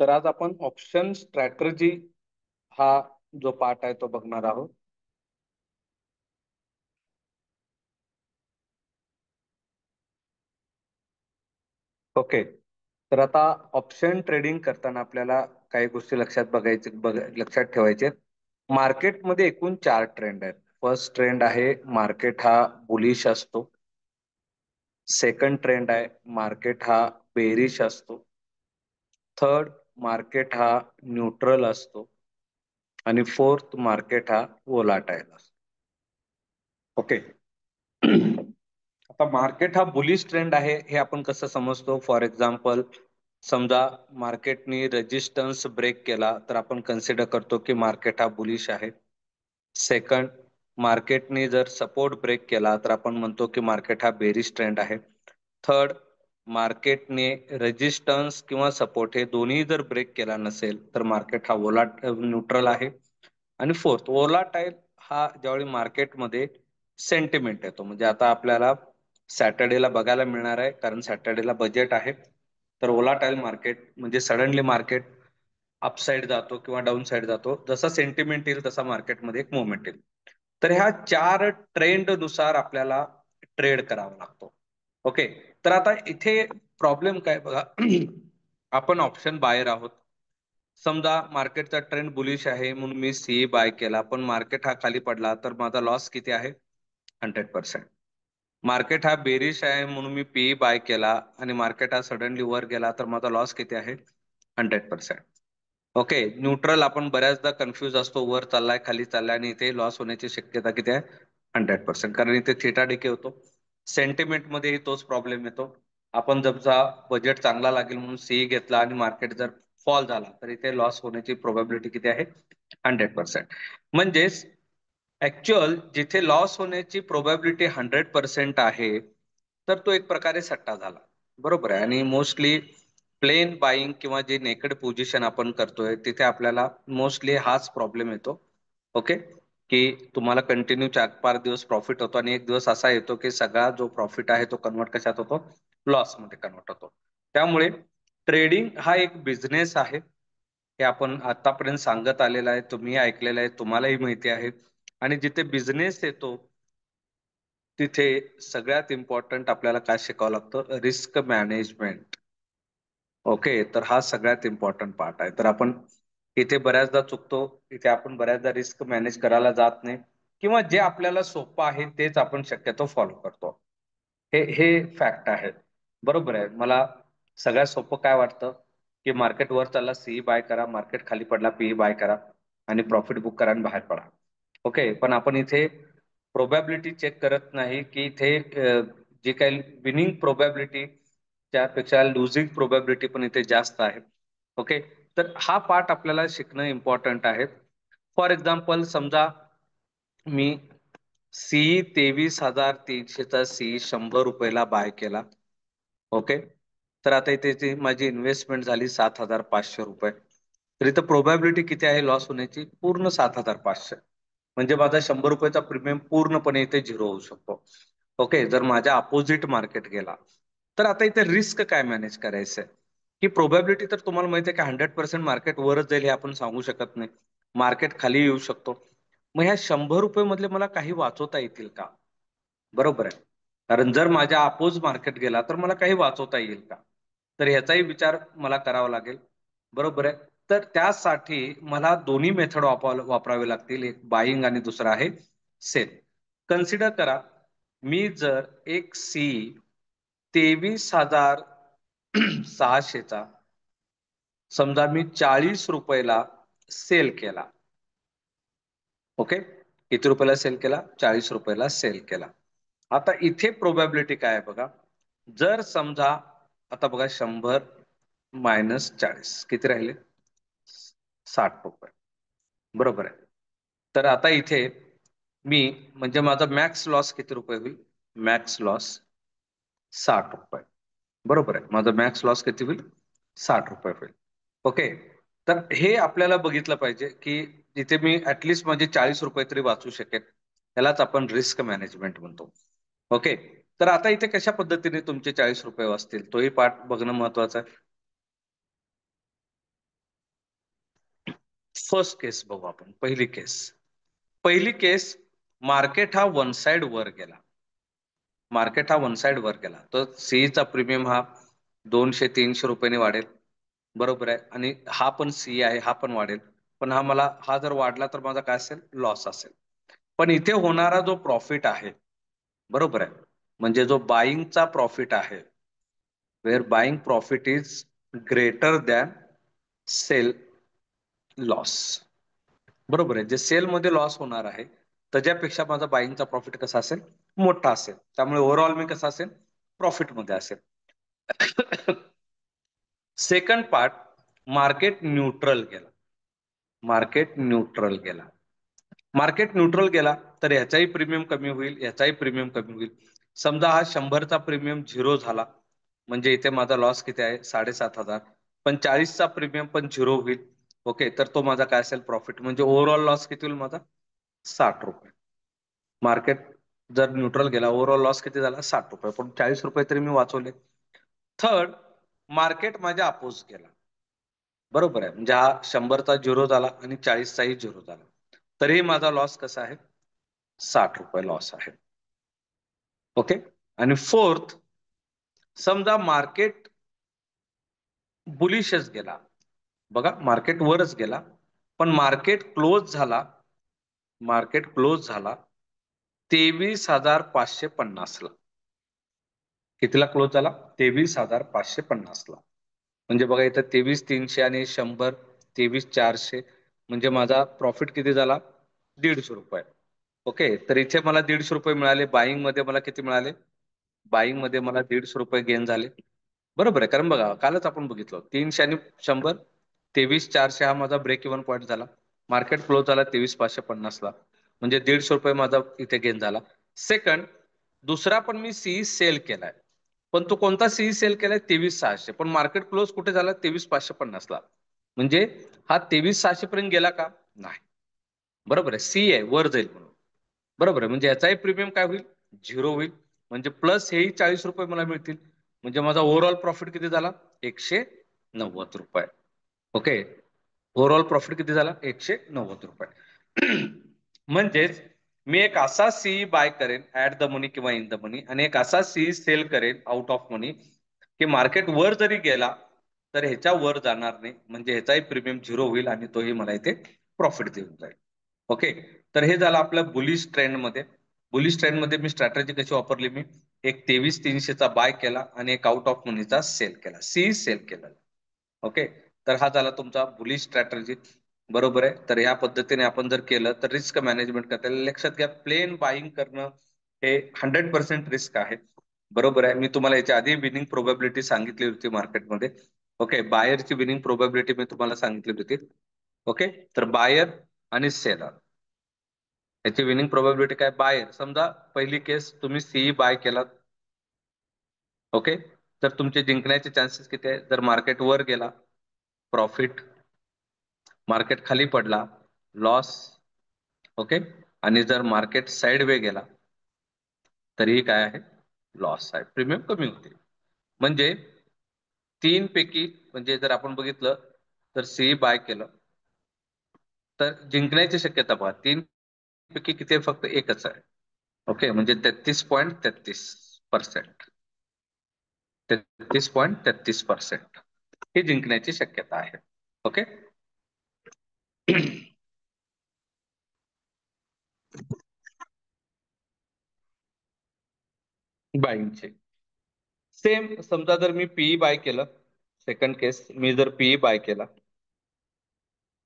तर आज आपण ऑप्शन स्ट्रॅटर्जी हा जो पार्ट आहे तो बघणार आहोत. ओके. तर आता ऑप्शन ट्रेडिंग करताना आपल्याला काही गोष्टी लक्षात ठेवायचे. मार्केटमध्ये एकूण 4 ट्रेंड आहेत. फर्स्ट ट्रेंड आहे मार्केट हा बुलिश असतो. सेकंड ट्रेंड आहे मार्केट हा बेरिश असतो. थर्ड मार्केट हा न्यूट्रल असतो. आणि फोर्थ मार्केट हा वोलाटाईल असतो. ओके. आता मार्केट हा बुलिश ट्रेंड आहे हे आपण कसं समजतो? फॉर एक्झाम्पल, समजा मार्केटनी रेजिस्टन्स ब्रेक केला तर आपण कन्सिडर करतो की मार्केट हा बुलिश आहे. सेकंड, मार्केटने जर सपोर्ट ब्रेक केला तर आपण म्हणतो की मार्केट हा बेरिश ट्रेंड आहे. थर्ड, मार्केटने रेजिस्टन्स किंवा सपोर्ट हे दोन्ही जर ब्रेक केला नसेल तर मार्केट हा न्यूट्रल आहे. आणि फोर्थ, वोलाटाईल हा ज्यावेळी मार्केटमध्ये सेंटिमेंट येतो. म्हणजे आता आपल्याला सॅटर्डेला बघायला मिळणार आहे, कारण सॅटर्डेला बजेट आहे. तर वोलाटाईल मार्केट म्हणजे सडनली मार्केट अपसाइड जातो किंवा डाऊन साइड जातो. जसा सेंटिमेंट येईल तसा मार्केटमध्ये एक मुवमेंट येईल. तर ह्या 4 ट्रेंड नुसार आपल्याला ट्रेड करावा लागतो. ओके. तर आता इथे प्रॉब्लेम काय बघा. आपण ऑप्शन बायर आहोत. समजा मार्केटचा ट्रेंड बुलिश आहे म्हणून मी सी बाय केला, पण मार्केट हा खाली पडला तर माझा लॉस किती आहे? 100%. मार्केट हा बेरिश आहे म्हणून मी पी बाय केला आणि मार्केट हा सडनली वर गेला तर माझा लॉस किती आहे? 100%. ओके. न्यूट्रल आपण बऱ्याचदा कन्फ्युज असतो, वर चाललाय खाली चाललाय, आणि इथे लॉस होण्याची शक्यता किती आहे? 100%. कारण इथे थिटा डिके होतो. सेंटिमेंट मध्येही तोच प्रॉब्लेम येतो. आपण जर बजेट चांगला लागेल म्हणून सी घेतला आणि मार्केट जर फॉल झाला तर इथे लॉस होण्याची प्रोबॅबिलिटी किती आहे? 100%. म्हणजेच ऍक्च्युअल जिथे लॉस होण्याची प्रोबॅबिलिटी 100% आहे तर तो एक प्रकारे सट्टा झाला. बरोबर आहे. आणि मोस्टली प्लेन बाईंग किंवा जे नेकेड पोझिशन आपण करतोय तिथे आपल्याला मोस्टली हाच प्रॉब्लेम येतो. ओके. की तुम्हाला कंटिन्यू 4-5 दिवस प्रॉफिट होतो आणि एक दिवस असा येतो की सगळा जो प्रॉफिट आहे तो कन्वर्ट कशात होतो? लॉस मध्ये कन्वर्ट होतो. त्यामुळे ट्रेडिंग हा एक बिझनेस आहे हे आपण आतापर्यंत सांगत आलेलं आहे, तुम्ही ऐकलेलं आहे, तुम्हालाही माहिती आहे. आणि जिथे बिझनेस येतो तिथे सगळ्यात इम्पॉर्टंट आपल्याला काय शिकावं लागतं? Risk management. ओके. तर हा सगळ्यात इम्पॉर्टंट पार्ट आहे. तर आपण इथे बऱ्याचदा चुकतो. इथे आपण बऱ्याचदा रिस्क मॅनेज करायला जात नाही किंवा जे आपल्याला सोपं आहे तेच आपण शक्यतो फॉलो करतो. हे हे फॅक्ट आहे. बरोबर आहे. मला सगळ्यात सोपं काय वाटतं की मार्केट वर चालला सी बाय करा, मार्केट खाली पडला पी बाय करा आणि प्रॉफिट बुक करा आणि बाहेर पडा. ओके. पण आपण इथे प्रोबॅबिलिटी चेक करत नाही की इथे जी काही विनिंग प्रोबॅबिलिटी त्यापेक्षा लुझिंग प्रोबॅबिलिटी पण इथे जास्त आहे. ओके. तर हा पार्ट आपल्याला शिकणं इम्पॉर्टंट आहे. फॉर एक्झाम्पल, समजा मी सी 23,300चा सी 100 रुपयाला बाय केला. ओके. तर आता इथे माझी इन्व्हेस्टमेंट झाली 7,500 रुपये. तर इथं प्रोबॅबिलिटी किती आहे लॉस होण्याची? पूर्ण 7,500. म्हणजे माझा 100 रुपयाचा प्रीमियम पूर्णपणे इथे झिरो होऊ शकतो. ओके. जर माझ्या अपोजिट मार्केट गेला तर आता इथे रिस्क काय मॅनेज करायचंय? की प्रोबॅबिलिटी तर तुम्हाला माहिती आहे की 100% मार्केट वरच जाईल हे आपण सांगू शकत नाही. मार्केट खाली येऊ शकतो. मग ह्या 100 रुपये मधले मला काही वाचवता येतील का? बरोबर आहे. कारण जर माझ्या अपोज मार्केट गेला तर मला काही वाचवता येईल का? तर ह्याचाही विचार मला करावा लागेल. बरोबर आहे. तर त्यासाठी मला दोन्ही मेथड वापरावे लागतील. एक बाईंग आणि दुसरा आहे सेल. कन्सिडर करा, मी जर एक सी 23,600चा समजा मी 40 रुपयाला सेल केला. ओके. किती रुपयाला सेल केला? 40 रुपयाला सेल केला. आता इथे प्रोबॅबिलिटी काय आहे बघा. जर समजा आता बघा 100 मायनस 40 किती राहिले? 60 रुपये. बरोबर आहे. तर आता इथे मी म्हणजे माझा मॅक्स लॉस किती रुपये होईल? मॅक्स लॉस 60 रुपये. बरोबर आहे. माझा मॅक्स लॉस किती होईल? 60 रुपये होईल. ओके. तर हे आपल्याला बघितलं पाहिजे की जिथे मी ऍटलिस्ट माझे 40 रुपये तरी वाचू शकेल. त्यालाच आपण रिस्क मॅनेजमेंट म्हणतो. ओके. तर आता इथे कशा पद्धतीने तुमचे 40 रुपये वाचतील तोही पाठ बघणं महत्वाचं आहे. फर्स्ट केस बघू आपण. पहिली केस, मार्केट हा वन साइड वर गेला. मार्केट हा वन साइड वर गेला तर सीईचा प्रीमियम हा 200-300 रुपयांनी वाढेल. बरोबर आहे. आणि हा पण सी आहे, हा पण वाढेल. पण हा जर वाढला तर माझा काय असेल? लॉस असेल. पण इथे होणारा जो प्रॉफिट आहे, बरोबर आहे, म्हणजे जो बाईंगचा प्रॉफिट आहे, where buying profit is greater than sell loss. बरोबर आहे. जे सेल मध्ये लॉस होणार आहे त्याच्यापेक्षा माझा बाईंगचा प्रॉफिट कसा असेल? मोठा असेल. त्यामुळे ओव्हरऑल मी कसा असेल? प्रॉफिट मध्ये असेल. सेकंड पार्ट, मार्केट न्यूट्रल गेला. मार्केट न्यूट्रल गेला. मार्केट न्यूट्रल गेला तर ह्याचाही प्रीमियम कमी होईल, ह्याचाही प्रीमियम कमी होईल. समजा हा 100चा प्रीमियम 0 झाला म्हणजे इथे माझा लॉस किती आहे? 7,500. पण 40चा प्रीमियम पण 0 होईल. ओके, तर तो माझा काय असेल? प्रॉफिट. म्हणजे ओव्हरऑल लॉस किती होईल माझा? 60 रुपये. मार्केट जर न्यूट्रल गेला, ओव्हरऑल लॉस किती झाला? 60 रुपये. पण 40 रुपये तरी मी वाचवले. थर्ड, मार्केट माझ्या अपोज गेला. बरोबर आहे. म्हणजे हा 100चा 0 झाला आणि 40चाही 0 झाला. तरीही माझा लॉस कसा आहे? 60 रुपये लॉस आहे. ओके. आणि फोर्थ, समजा मार्केट बुलिशच गेला. बघा, मार्केट वरच गेला पण मार्केट क्लोज झाला 23,550 ला. कितीला क्लोज झाला? 23,550 ला. म्हणजे बघा इथं 23,300 आणि 100, 23,400, म्हणजे माझा प्रॉफिट किती झाला? 150 रुपये. ओके, तर इथे मला 150 रुपये मिळाले. बाईंग मध्ये मला किती मिळाले? बाईंग मध्ये मला 150 रुपये गेन झाले. बरोबर आहे. कारण बघा, कालच आपण बघितलं 300 आणि 100, 23,400 हा माझा ब्रेक इव्हन पॉईंट झाला. मार्केट क्लोज झाला 23,550 ला. म्हणजे 150 रुपये माझा इथे गेन झाला. सेकंड, दुसरा पण मी सीई सेल केलाय. पण तो कोणता सीई सेल केलाय? 23,600. पण मार्केट क्लोज कुठे झाला? 23,550 ला. म्हणजे हा 23,600 पर्यंत गेला का? नाही. बरोबर आहे. सी आहे, वर जाईल म्हणून. बरोबर आहे. म्हणजे याचाही प्रीमियम काय होईल? 0 होईल. म्हणजे प्लस हेही 40 रुपये मला मिळतील. म्हणजे माझा ओव्हरऑल प्रॉफिट किती झाला? 190 रुपये. ओके, ओव्हरऑल प्रॉफिट किती झाला? 190 रुपये. म्हणजेच मी एक असा सीई बाय करेन ऍट द मनी किंवा इन द मनी, आणि एक असा सीई सेल करेन आउट ऑफ मनी, की मार्केट वर जरी गेला तर ह्याच्या वर जाणार नाही. म्हणजे ह्याचाही प्रीमियम 0 होईल आणि तोही मला इथे प्रॉफिट देऊन जाईल. ओके, तर हे झालं आपलं बुलिश ट्रेंड मध्ये. बुलिश ट्रेंड मध्ये मी स्ट्रॅटेजी कशी वापरली? मी एक 23,300चा बाय केला आणि एक आउट ऑफ मनीचा सेल केला, सी सेल केला. ओके, तर हा झाला तुमचा बुलिश स्ट्रॅटेजी. बरोबर आहे. तर या पद्धतीने आपण जर केलं तर रिस्क मॅनेजमेंट करता येईल. लक्षात घ्या, प्लेन बाईंग करणं हे 100% रिस्क आहे. बरोबर आहे. मी तुम्हाला याच्या आधी विनिंग प्रोबॅबिलिटी सांगितली होती मार्केटमध्ये. ओके, बायरची विनिंग प्रोबॅबिलिटी मी तुम्हाला सांगितली होती. ओके, तर बायर आणि सेलर याची विनिंग प्रोबॅबिलिटी काय? बायर, समजा पहिली केस तुम्ही सीई बाय केला. ओके, तर तुमचे जिंकण्याचे चान्सेस किती आहे? जर मार्केट वर गेला, प्रॉफिट. मार्केट खाली पडला, लॉस. ओके, आणि जर मार्केट साइड वे गेला तरीही काय आहे? लॉस आहे. प्रीमियम कमी होते. म्हणजे तीन पैकी, म्हणजे जर आपण बघितलं तर सीई बाय केलं तर जिंकण्याची शक्यता पहा, तीन पैकी किती आहे? फक्त एकच आहे. ओके, म्हणजे 33.33%. 33.33% ही जिंकण्याची शक्यता आहे. ओके. बाईंगचे सेम. समजा जर मी पीई बाय केलं, सेकंड केस, मी जर पीई बाय केला,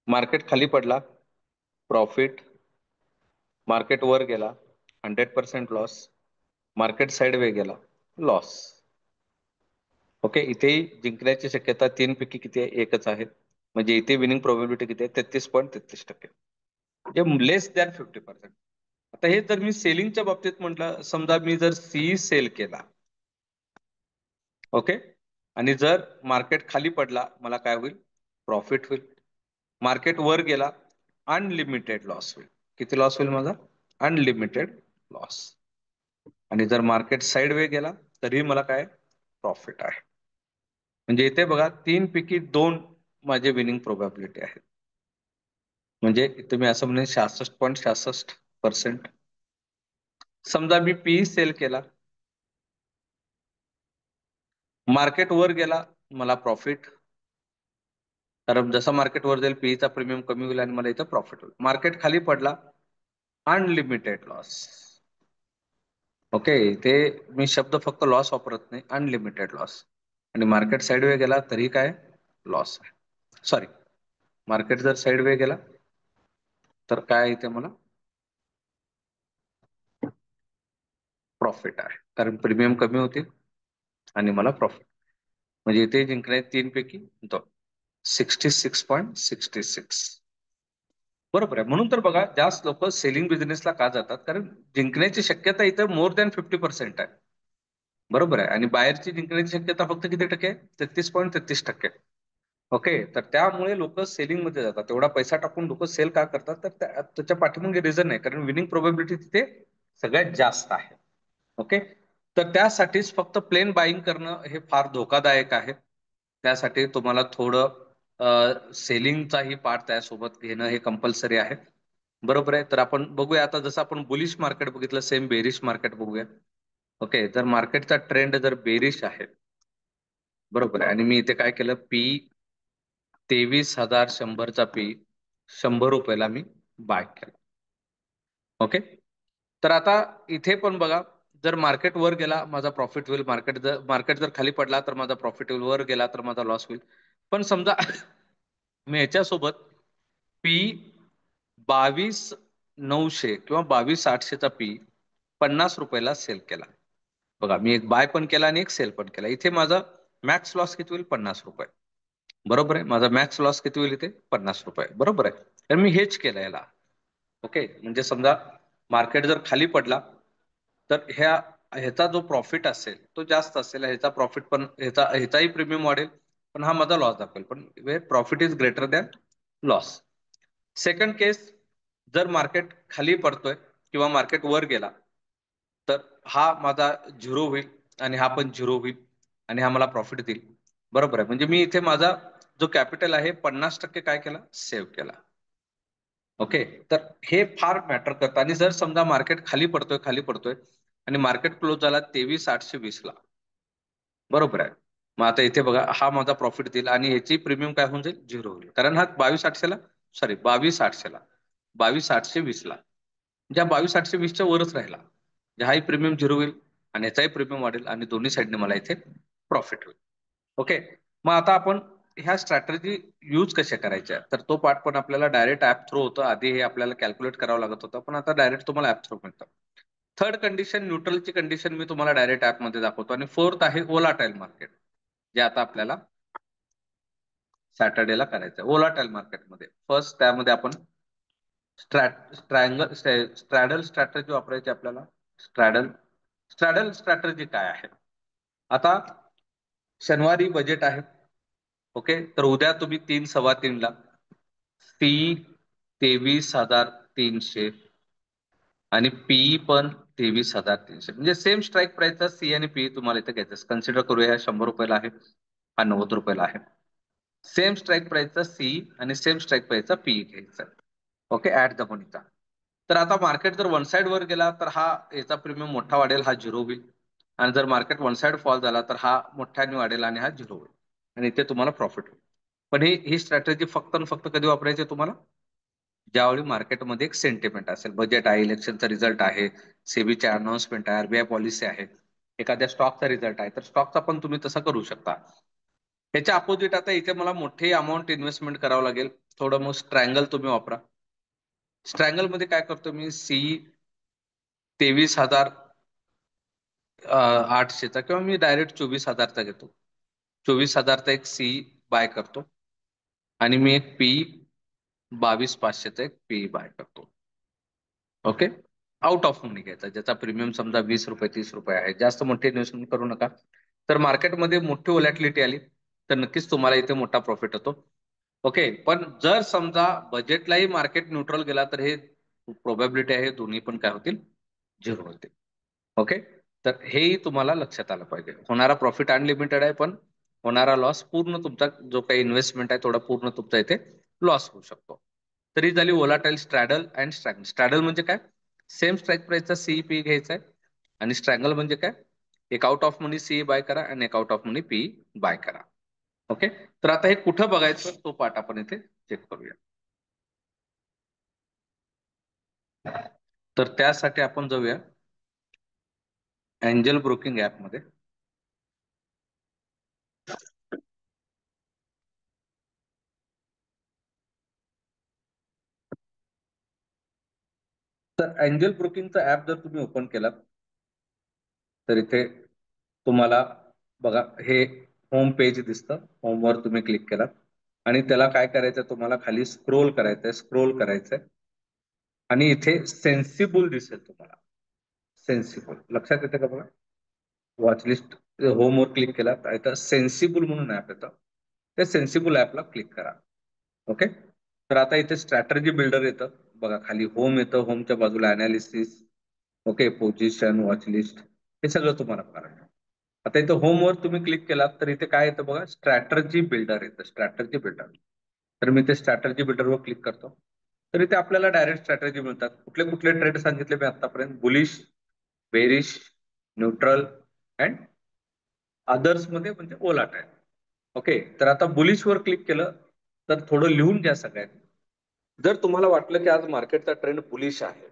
मार्केट खाली पडला, प्रॉफिट. मार्केट वर गेला, 100% लॉस. मार्केट साइड वे गेला, लॉस. ओके, इथेही जिंकण्याची शक्यता तीन पैकी किती आहे? एकच आहे. म्हणजे इथे विनिंग प्रोबॅबिलिटी किती आहे? 33.33%. म्हणजे लेस दॅन 50%. आता हे जर मी सेलिंगच्या बाबतीत म्हटलं, समजा मी जर सी सेल केला, ओके, आणि जर मार्केट खाली पडला, मला काय होईल? प्रॉफिट होईल. मार्केट वर गेला, अनलिमिटेड लॉस होईल. किती लॉस होईल माझा? Unlimited loss. आणि जर मार्केट साईड वे गेला तरी मला काय प्रॉफिट आहे. म्हणजे इथे बघा 3 पैकी 2 माझे विनिंग प्रोबॅबिलिटी आहेत. म्हणजे तुम्ही असं म्हणजे 66.66%. समजा मी पी सेल केला, मार्केट वर गेला, मला प्रॉफिट. कारण जसं मार्केट वर जाईल पीईचा प्रीमियम कमी होईल आणि मला इथं प्रॉफिट होईल. मार्केट खाली पडला, अनलिमिटेड लॉस. ओके, इथे मी शब्द फक्त लॉस वापरत नाही, अनलिमिटेड लॉस. आणि मार्केट साईडवे गेला तरी काय लॉस आहे. सॉरी, मार्केट जर साईडवे गेला तर काय इथे मला प्रॉफिट आहे, कारण प्रीमियम कमी होतील आणि मला प्रॉफिट. म्हणजे इथे जिंकणे 3 पैकी 2, 66.66. बरोबर आहे. म्हणून तर बघा जास्त लोक सेलिंग बिझनेसला का जातात, कारण जिंकण्याची शक्यता इथं मोर दॅन 50% आहे. बरोबर आहे. आणि बाहेरची जिंकण्याची शक्यता फक्त किती टक्के आहे? 33.33%. ओके, तर त्यामुळे लोक सेलिंग मध्ये जातात. तेवढा पैसा टाकून लोक सेल का करतात, तर त्याच्या पाठीमागे रिझन आहे, कारण विनिंग प्रोबॅबिलिटी तिथे सगळ्यात जास्त आहे. ओके, तर त्यासाठीच फक्त प्लेन बाईंग करणं हे फार धोकादायक आहे. त्यासाठी तुम्हाला थोडं सेलिंगचाही पार्ट त्यासोबत घेणं हे कंपल्सरी आहे. बरोबर आहे. तर आपण बघूया आता, जसं आपण बुलिश मार्केट बघितलं, सेम बेरिश मार्केट बघूया. ओके, तर मार्केटचा ट्रेंड जर बेरिश आहे, बरोबर आहे, आणि मी इथे काय केलं, पी 23,100चा पी 100 रुपयाला मी बाय केला. ओके, तर आता इथे पण बघा, जर मार्केट वर गेला माझा प्रॉफिट होईल, मार्केट जर खाली पडला तर माझा प्रॉफिट होईल, वर गेला तर माझा लॉस होईल. पण समजा मी याच्यासोबत पी 22,900 किंवा 22,800चा पी 50 रुपयाला सेल केला. बघा, मी एक बाय पण केला आणि एक सेल पण केला. इथे माझा मॅक्स लॉस किती होईल? 50 रुपये. बरोबर आहे, माझा मॅक्स लॉस किती होईल इथे? 50 रुपये. बरोबर आहे, तर मी हेच केलं याला. ओके, म्हणजे समजा मार्केट जर खाली पडला तर ह्याचा जो प्रॉफिट असेल तो जास्त असेल, ह्याचा प्रॉफिट पण ह्याचाही प्रीमियम वाढेल, पण हा माझा लॉस दाखवेल. पण profit is greater than loss. Second case, जर मार्केट खाली पडतोय किंवा मार्केट वर गेला तर हा माझा झिरो होईल आणि हा पण झिरो होईल आणि हा मला प्रॉफिट देईल. बरोबर आहे, म्हणजे मी इथे माझा जो कॅपिटल आहे 50% काय केला? सेव्ह केला. ओके, तर हे फार मॅटर करतं. आणि जर समजा मार्केट खाली पडतोय आणि मार्केट क्लोज झाला 23,820ला, बरोबर आहे, मग आता इथे बघा हा माझा प्रॉफिट देईल आणि ह्याची प्रीमियम काय होऊन जाईल? झिरो होईल. कारण हा 22,800ला, सॉरी 22,800ला, 22,820ला, ज्या 22,820च्या वरच राहिला, हाही प्रीमियम झिरो होईल आणि याचाही प्रीमियम वाढेल आणि दोन्ही साईडने मला इथे प्रॉफिट होईल. ओके, मग आता आपण ह्या स्ट्रॅटेजी यूज कशा करायच्या, तर तो पार्ट पण आपल्याला डायरेक्ट ऍप थ्रू होतं. आधी हे आपल्याला कॅल्क्युलेट करावं लागत होतं, पण आता डायरेक्ट तुम्हाला ऍप थ्रू मिळतं. थर्ड कंडिशन, न्यूट्रलची कंडिशन मी तुम्हाला डायरेक्ट ऍपमध्ये दाखवतो. आणि फोर्थ आहे वोलाटाईल मार्केट, जे आता आपल्याला सॅटर्डेला करायचं आहे. वोलाटाईल मार्केटमध्ये फर्स्ट त्यामध्ये आपण स्ट्रॅडल स्ट्रॅटेजी वापरायची आपल्याला. स्ट्रॅडल स्ट्रॅडल स्ट्रॅटेजी काय आहे? आता शनिवारी बजेट आहे. ओके, तर उद्या तुम्ही 3, 3:15 ला सी 23,300 आणि पीई पण 23,300, म्हणजे सेम स्ट्राईक प्राइसचा सी आणि पीई तुम्हाला इथे घ्यायचं. कन्सिडर करूया 100 रुपयाला आहे, हा 90 रुपयाला आहे. सेम स्ट्राईक प्राइसचा सी आणि सेम स्ट्राईक प्राइसचा पीई घ्यायचा. ओके, ऍट द मनीचा. तर आता मार्केट जर वन साइड वर गेला तर हा याचा प्रीमियम मोठा वाढेल, हा झिरो होईल. आणि जर मार्केट वन साइड फॉल झाला तर हा मोठ्याने वाढेल आणि हा झिरो होईल आणि इथे तुम्हाला प्रॉफिट होईल. पण ही स्ट्रॅटेजी फक्त आणि फक्त कधी वापरायची तुम्हाला? ज्यावेळी मार्केटमध्ये एक सेंटिमेंट असेल, बजेट आहे, इलेक्शनचा रिझल्ट आहे, सेबीचे अनाउन्समेंट आहे, आरबीआय पॉलिसी आहे, एखाद्या स्टॉकचा रिझल्ट आहे, तर स्टॉकचा पण तुम्ही तसा करू शकता. त्याच्या अपोजिट आता इथे मला मोठे अमाऊंट इन्व्हेस्टमेंट करावं लागेल, थोडं मग स्ट्रँगल तुम्ही वापरा. स्ट्रँगल मध्ये काय करतो मी? सी 23,800चा किंवा मी डायरेक्ट 24,000चा घेतो. 24,000चा एक सी बाय करतो आणि मी एक पी 22,500चा एक पी बाय करतो. ओके, आउट ऑफ मनी घ्यायचा, ज्याचा प्रीमियम समजा 20 रुपये 30 रुपये आहे. जास्त मोठे इन्व्हेस्टमेंट करू नका. तर मार्केटमध्ये मोठी व्हॉलॅटिलिटी आली तर नक्कीच तुम्हाला इथे मोठा प्रॉफिट होतो. ओके, पण जर समजा बजेटलाही मार्केट न्यूट्रल गेला तर हे प्रोबॅबिलिटी आहे दोन्ही पण काय होतील? झिरो होतील. ओके, तर हेही तुम्हाला लक्षात आलं पाहिजे. होणारा प्रॉफिट अनलिमिटेड आहे, पण होणारा लॉस पूर्ण तुमचा जो काही इन्व्हेस्टमेंट आहे थोडा पूर्ण तुमचा इथे लॉस होऊ शकतो. तरी झाली वोलाटाईल स्ट्रॅडल अँड स्ट्रॅगल. स्ट्रॅडल म्हणजे काय? सेम स्ट्राईक प्राइसचा सीई घ्यायचा आहे. आणि स्ट्रॅगल म्हणजे काय? एक out of money CE buy करा आणि एक out of money PE buy करा. ओके. तर आता हे कुठं बघायचं तो पार्ट आपण इथे चेक करूया. तर त्यासाठी आपण जाऊया एंजल ब्रोकिंग ऍप मध्ये. तर एंजल ब्रोकिंगचा ऍप जर तुम्ही ओपन केलात तर इथे तुम्हाला बघा हे होम पेज दिसतं. होमवर तुम्ही क्लिक केलात आणि त्याला काय करायचं, तुम्हाला खाली स्क्रोल करायचंय, स्क्रोल करायचंय आणि इथे सेन्सिबल दिसेल तुम्हाला. सेन्सिबल लक्षात येते का बघा? वॉच लिस्ट होमवर क्लिक केला तर सेन्सिबल म्हणून ऍप येतं. त्या सेन्सिबल ऍपला क्लिक करा. ओके. तर आता इथे स्ट्रॅटर्जी बिल्डर येतं बघा, खाली होम येतं, होमच्या बाजूला analysis, okay, position, watch list, हे सगळं तुम्हाला करायचं. आता इथं होमवर तुम्ही क्लिक केलात तर इथे काय येतं बघा, स्ट्रॅटर्जी बिल्डर येतं, स्ट्रॅटर्जी बिल्डर. तर मी ते स्ट्रॅटर्जी बिल्डरवर क्लिक करतो. तर इथे आपल्याला डायरेक्ट स्ट्रॅटर्जी मिळतात. कुठले कुठले ट्रेड सांगितले मी आतापर्यंत? Bullish, bearish, neutral and others मध्ये म्हणजे ओलाटाईल. ओके. तर आता बुलिश वर क्लिक केलं तर थोडं लिहून घ्या सगळ्यात. जर तुम्हाला वाटलं की आज मार्केटचा ट्रेंड बुलिश आहे,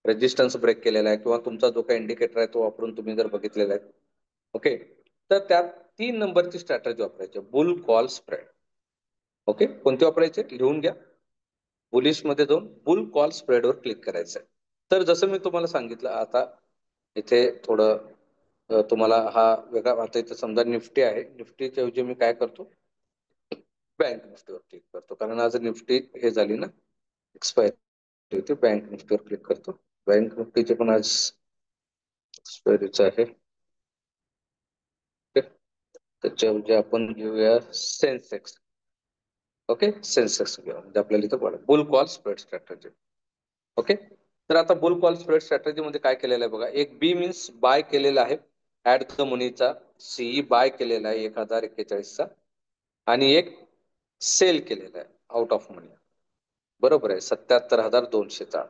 रेजिस्टन्स ब्रेक केलेला आहे किंवा तुमचा जो काही इंडिकेटर आहे तो वापरून तुम्ही जर बघितलेला आहे, ओके, तर त्यात 3 नंबरची स्ट्रॅटेजी वापरायची, बुल कॉल स्प्रेड. ओके. कोणती वापरायची लिहून घ्या. बुलिश मध्ये जाऊन बुल कॉल स्प्रेड वर क्लिक करायचं आहे. तर जसं मी तुम्हाला सांगितलं, आता इथे थोडं तुम्हाला हा वेगळा, आता इथे समजा निफ्टी आहे, निफ्टीच्या ऐवजी मी काय करतो, बँक निफ्टीवर क्लिक करतो, कारण आज निफ्टी हे झाली ना, एक्सपायरी होती. बँक निफ्टीवर क्लिक करतो. बँक निफ्टीचे पण आज एक्सपायरीच आहे. ओके. त्याच्याऐवजी आपण घेऊया सेन्सेक्स. ओके, सेन्सेक्स घेऊया, म्हणजे आपल्याला इथं पडेल boule call spread strategy. Okay. तर आता बुल कॉल स्प्रेड स्ट्रॅटेजी मध्ये काय केलेलं आहे बघा, एक बी मीन्स बाय केलेला आहे ऍट द मनीचा, सीई बाय केलेला आहे 1041चा, आणि एक सेल केलेला आहे आउट ऑफ मनी, बरोबर आहे, 77,200चा,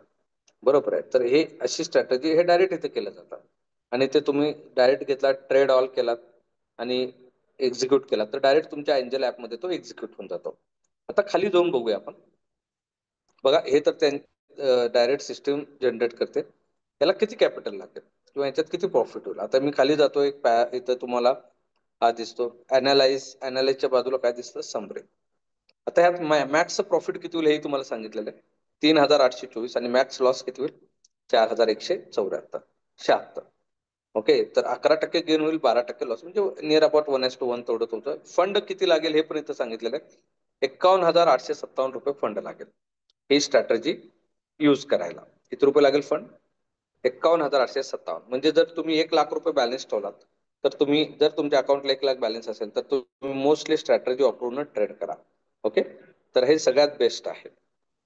बरोबर आहे. तर हे अशी स्ट्रॅटेजी, हे डायरेक्ट इथे केलं जातं आणि ते तुम्ही डायरेक्ट घेतला, ट्रेड ऑल केलात आणि एक्झिक्यूट केला तर डायरेक्ट तुमच्या एंजल ऍपमध्ये तो एक्झिक्यूट होऊन जातो. आता खाली जाऊन बघूया आपण. बघा हे तर डायरेक्ट सिस्टीम जनरेट करते. त्याला किती कॅपिटल लागेल किंवा याच्यात किती प्रॉफिट होईल. आता मी खाली जातो, एक इथं तुम्हाला हा दिसतो अनालाइज, अनालाइजच्या बाजूला काय दिसतं, समरी. आता ह्यात मॅक्सचं प्रॉफिट किती होईल हे तुम्हाला सांगितलेलं आहे, 3,824, आणि मॅक्स लॉस किती होईल, 4,174, ओके. तर 11% गेन होईल, 12% लॉस, म्हणजे नियर अबाउट 1:1 तेवढं तुमचं. फंड किती लागेल हे पण इथं सांगितलेलं आहे, 51,857 रुपये फंड लागेल ही स्ट्रॅटर्जी यूज करायला. किती रुपये लागेल फंड? 51,857. म्हणजे जर तुम्ही 1 लाख रुपये बॅलन्स ठेवलात तर तुम्ही, जर तुमच्या अकाउंटला 1 लाख बॅलन्स असेल तर तुम्ही मोस्टली स्ट्रॅटर्जी वापरून ट्रेड करा. ओके. तर हे सगळ्यात बेस्ट आहे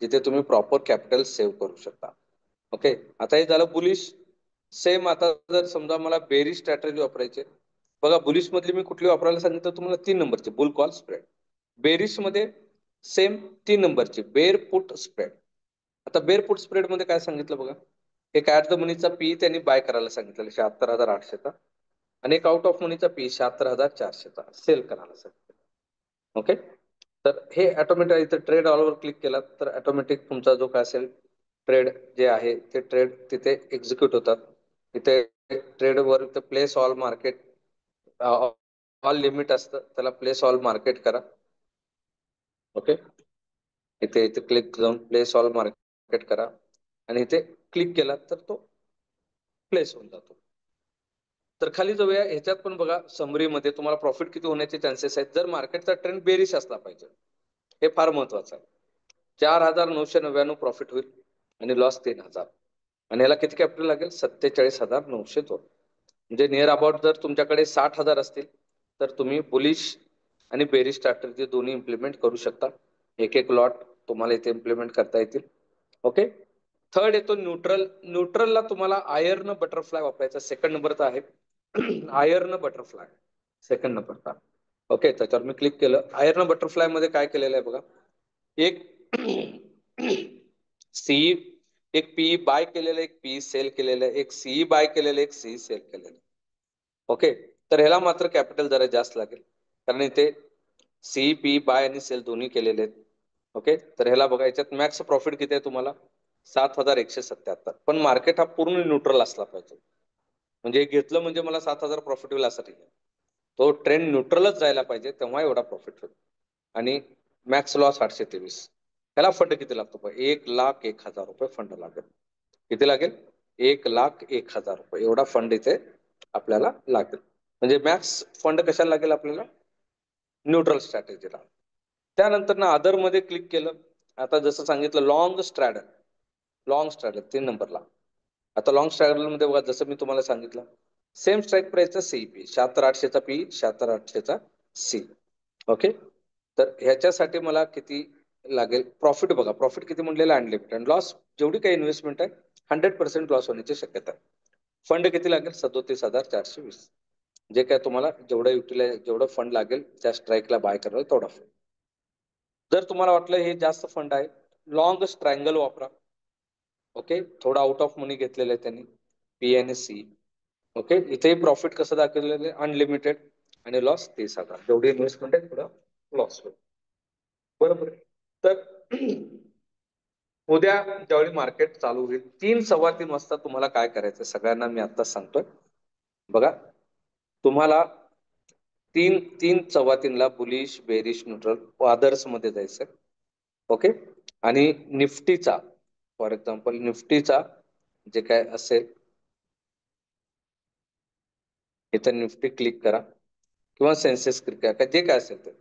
जिथे तुम्ही प्रॉपर कॅपिटल सेव्ह करू शकता. ओके. आता हे झालं बुलिश. सेम आता जर समजा मला बेरिश स्ट्रॅटर्जी वापरायची, बघा बुलिश मधली मी कुठली वापरायला सांगितलं तुम्हाला, 3 नंबरची बुल कॉल स्प्रेड. बेरिश मध्ये सेम 3 नंबरची बेर पुट स्प्रेड. आता बेर पुट स्प्रेड मध्ये काय सांगितलं बघा, एक ऍट द मनीचा पी त्यांनी बाय करायला सांगितलेला 76,800चा, आणि एक आउट ऑफ मनीचा पी 76,400चा सेल करायला सांगितलं. ओके. तर हे ऑटोमॅटिक इथे ट्रेड ऑलवर क्लिक केला तर ऑटोमॅटिक तुमचा जो काय असेल ट्रेड जे आहे ते ट्रेड तिथे एक्झिक्यूट होतात. इथे ट्रेडवर इथे place all market, all limit असतं, त्याला प्लेस ऑल मार्केट करा. ओके. इथे इथे क्लिक जाऊन प्लेस ऑल मार्केट करा आणि इथे क्लिक केला तर तो प्लेस होऊन जातो. तर खाली जाऊया, ह्याच्यात पण बघा समरीमध्ये तुम्हाला प्रॉफिट किती होण्याचे चान्सेस आहेत जर मार्केटचा ट्रेंड बेरिश असला पाहिजे. हे फार महत्वाचं आहे. 4,999 प्रॉफिट होईल आणि लॉस 3,000, आणि याला किती कॅपिटल लागेल, 47,902. म्हणजे नियर अबाउट जर तुमच्याकडे 60,000 असतील तर तुम्ही बुलिश आणि बेरिश स्ट्रॅटर्जी दोन्ही इम्प्लिमेंट करू शकता. एक एक लॉट तुम्हाला इथे इम्प्लिमेंट करता येतील. ओके. थर्ड येतो न्यूट्रल. न्यूट्रलला तुम्हाला आयर्न बटरफ्लाय वापरायचा. सेकंड नंबरचा आहे आयर्न बटरफ्लाय, सेकंड नंबरचा. ओके, त्याच्यावर मी क्लिक केलं. आयर्न बटरफ्लाय मध्ये काय केलेलं आहे बघा, एक सीई, एक पीई बाय केलेलं, एक पीई सेल केलेलं, एक सीई बाय केलेलं, एक सीई सेल केलेलं. ओके, तर ह्याला मात्र कॅपिटल जरा जास्त लागेल, कारण इथे सीई पीई बाय आणि सेल दोन्ही केलेले आहेत. ओके, तर ह्याला बघा, याच्यात मॅक्स प्रॉफिट किती आहे तुम्हाला, 7,177. पण मार्केट हा पूर्ण न्यूट्रल असला पाहिजे, म्हणजे घेतलं म्हणजे मला 7,000 प्रॉफिट होईल असं नाही. तो ट्रेंड न्यूट्रलच जायला पाहिजे, तेव्हा एवढा प्रॉफिट होईल. आणि मॅक्स लॉस 823. ह्याला फंड किती लागतो? 1,01,000 रुपये फंड लागेल. किती लागेल? 1,01,000 रुपये एवढा फंड इथे आपल्याला लागेल. म्हणजे मॅक्स फंड कशाला लागेल आपल्याला? न्यूट्रल स्ट्रॅटेजीला. त्यानंतर ना अदर मध्ये क्लिक केलं. आता जसं सांगितलं लॉंग स्ट्रॅडल, लॉंग स्ट्रॅडल 3 नंबरला. आता लॉंग स्ट्रॅडल मध्ये बघा, जसं मी तुम्हाला सांगितलं, सेम स्ट्राईक प्राइसचा सीपी 76,800चा पी, 76,800चा सी. ओके, तर ह्याच्यासाठी मला किती लागेल? प्रॉफिट बघा, प्रॉफिट किती म्हणलेलं? अनलिमिटेड. लॉस जेवढी काही इन्व्हेस्टमेंट आहे 100% लॉस होण्याची शक्यता आहे. फंड किती लागेल? 37,420. जे काय तुम्हाला जेवढं युटिलाइज, जेवढं फंड लागेल त्या स्ट्राईकला बाय करायला तेवढा फंड. जर तुम्हाला वाटलं हे जास्त फंड आहे, लॉंग स्ट्रँगल वापरा. ओके, थोडा आउट ऑफ मनी घेतलेलं आहे त्यांनी, पी आणि सी. ओके, इथेही प्रॉफिट कसं दाखवलेलं आहे? अनलिमिटेड. आणि लॉस 30,000. जेवढी इन्व्हेस्टमेंट आहे थोडं लॉस होईल. बरोबर. तर उद्या ज्यावेळी मार्केट चालू होईल 3, 3:15 वाजता तुम्हाला काय करायचं सगळ्यांना मी आत्ताच सांगतोय. बघा, तुम्हाला 3, 3:15 बुलिश, बेरिश, न्यूट्रल आदर्स मध्ये जायचं. ओके, आणि निफ्टीचा, फॉर एक्झाम्पल निफ्टीचा जे काय असेल, इथं निफ्टी क्लिक करा किंवा सेन्सेस क्लिक करा, जे काय असेल ते.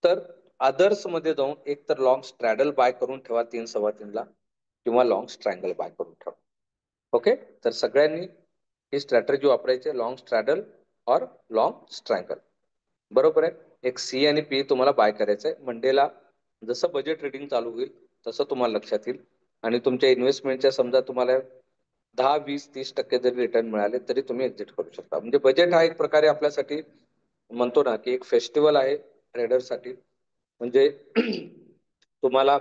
तर आदर्स मध्ये जाऊन एक तर लॉंग स्ट्रॅडल बाय करून ठेवा 3, 3:15 किंवा लॉंग स्ट्रँगल बाय करून ठेवा. ओके, तर सगळ्यांनी ही स्ट्रॅटेजी वापरायची, लॉंग स्ट्रॅडल और लॉंग स्ट्रँगल. बरोबर आहे. एक सी आणि पी तुम्हाला बाय करायचंय. मंडेला जसं बजेट ट्रेडिंग चालू होईल तसं तुम्हाला लक्षात येईल, आणि तुमच्या इन्व्हेस्टमेंटच्या समजा तुम्हाला 10, 20, 30% जरी रिटर्न मिळाले तरी तुम्ही एक्झिट करू शकता. म्हणजे बजेट हा एक प्रकारे आपल्यासाठी म्हणतो ना की एक फेस्टिवल आहे ट्रेडरसाठी. म्हणजे तुम्हाला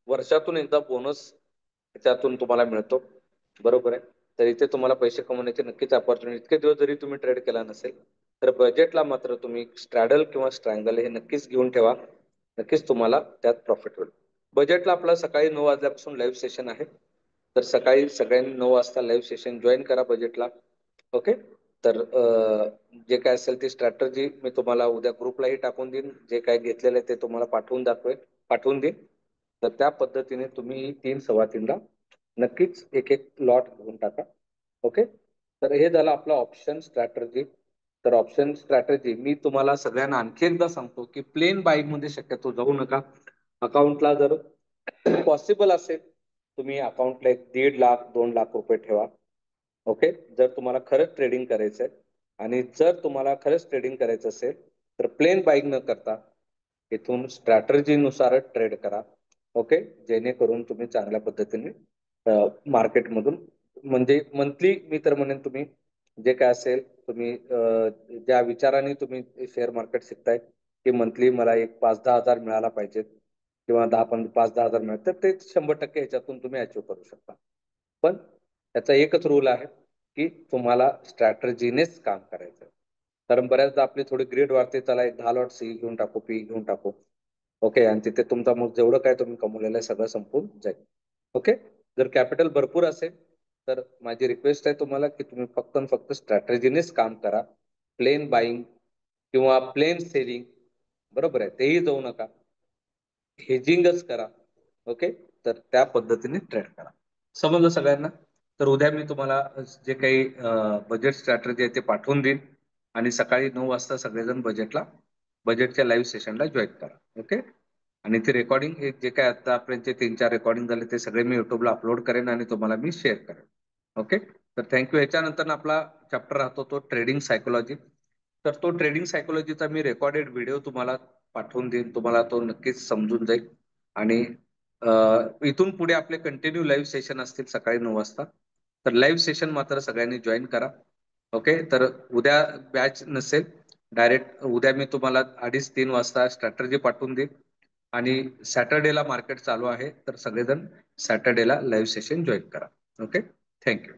वर्षातून एकदा बोनस त्यातून तुम्हाला मिळतो. बरोबर आहे. तर इथे तुम्हाला पैसे कमवण्याची नक्कीच अपॉर्च्युनिटी. इतके दिवस जरी तुम्ही ट्रेड केला नसेल तर बजेटला मात्र तुम्ही स्ट्रॅडल किंवा स्ट्रँगल हे नक्कीच घेऊन ठेवा. नक्कीच तुम्हाला त्यात प्रॉफिट होईल. बजेटला आपला सकाळी 9 वाजल्यापासून लाईव्ह सेशन आहे. तर सकाळी सगळ्यांनी 9 वाजता लाईव्ह सेशन जॉईन करा बजेटला. ओके, तर जे काय असेल ती स्ट्रॅटर्जी मी तुम्हाला उद्या ग्रुपलाही टाकून देईन. जे काय घेतलेलं आहे ते तुम्हाला पाठवून देईन. तर त्या पद्धतीने तुम्ही 3, 3:15 नक्कीच एक एक लॉट घेऊन टाका. ओके, तर हे झालं आपलं ऑप्शन स्ट्रॅटर्जी. तर ऑप्शन स्ट्रॅटर्जी मी तुम्हाला सगळ्यांना आणखी एकदा सांगतो की प्लेन बाईंग मध्ये शक्यतो जाऊ नका. अकाउंटला जर पॉसिबल असेल तुम्ही अकाउंटला 1.5 लाख 2 लाख रुपये ठेवा. ओके, जर तुम्हाला खरंच ट्रेडिंग करायचंय, आणि जर तुम्हाला खरंच ट्रेडिंग करायचं असेल तर प्लेन बाईंग न करता इथून स्ट्रॅटर्जीनुसारच ट्रेड करा. ओके, जेणेकरून तुम्ही चांगल्या पद्धतीने मार्केटमधून, म्हणजे मंथली मी तर म्हणेन तुम्ही जे काय असेल तुम्ही ज्या विचाराने तुम्ही शेअर मार्केट शिकताय की मंथली मला एक 5-10 हजार मिळाला पाहिजेत किंवा 5-10 हजार मिळाले, तर ते 100% ह्याच्यातून तुम्ही अचीव्ह करू शकता. पण त्याचा एकच रूल आहे की तुम्हाला स्ट्रॅटर्जीनेच काम करायचं. कारण बऱ्याचदा आपली थोडी ग्रीड वाढते, चला एक 10 लॉट सी घेऊन टाकू, पी घेऊन टाकू. ओके, आणि तिथे तुमचा मग जेवढं काय तुम्ही कमवलेलं आहे सगळं संपून जाईल. ओके, जर कॅपिटल भरपूर असेल तर माझी रिक्वेस्ट आहे तुम्हाला की तुम्ही फक्त आणि फक्त स्ट्रॅटेजीनेच काम करा. प्लेन बाईंग किंवा प्लेन सेलिंग, बरोबर आहे, तेही जाऊ नका. हेजिंगच करा. ओके, तर त्या पद्धतीने ट्रेड करा. समजलं सगळ्यांना? तर उद्या मी तुम्हाला जे काही बजेट स्ट्रॅटेजी आहे ते पाठवून देईन, आणि सकाळी 9 वाजता सगळेजण बजेटच्या लाईव्ह सेशनला जॉईन करा. ओके, आणि ते रेकॉर्डिंग जे काय आतापर्यंत 3-4 रेकॉर्डिंग झाले ते सगळे मी युट्यूबला अपलोड करेन आणि तुम्हाला मी शेअर करेन. ओके, तर थँक्यू. याच्यानंतर आपला चॅप्टर राहतो तो ट्रेडिंग सायकोलॉजी. तर तो ट्रेडिंग सायकोलॉजीचा मी रेकॉर्डेड व्हिडिओ तुम्हाला पाठवून देईन. तुम्हाला तो नक्कीच समजून जाईल. आणि इथून पुढे आपले कंटिन्यू लाईव्ह सेशन असतील सकाळी 9 वाजता. तर लाईव्ह सेशन मात्र सगळ्यांनी जॉईन करा. ओके, तर उद्या बॅच नसेल. डायरेक्ट उद्या मी तुम्हाला 2:30-3 वाजता स्ट्रॅटर्जी पाठवून देईन. आणि सॅटर्डेला मार्केट चालू आहे, तर सगळेजण सॅटर्डेला लाईव्ह सेशन जॉईन करा. Okay, thank you.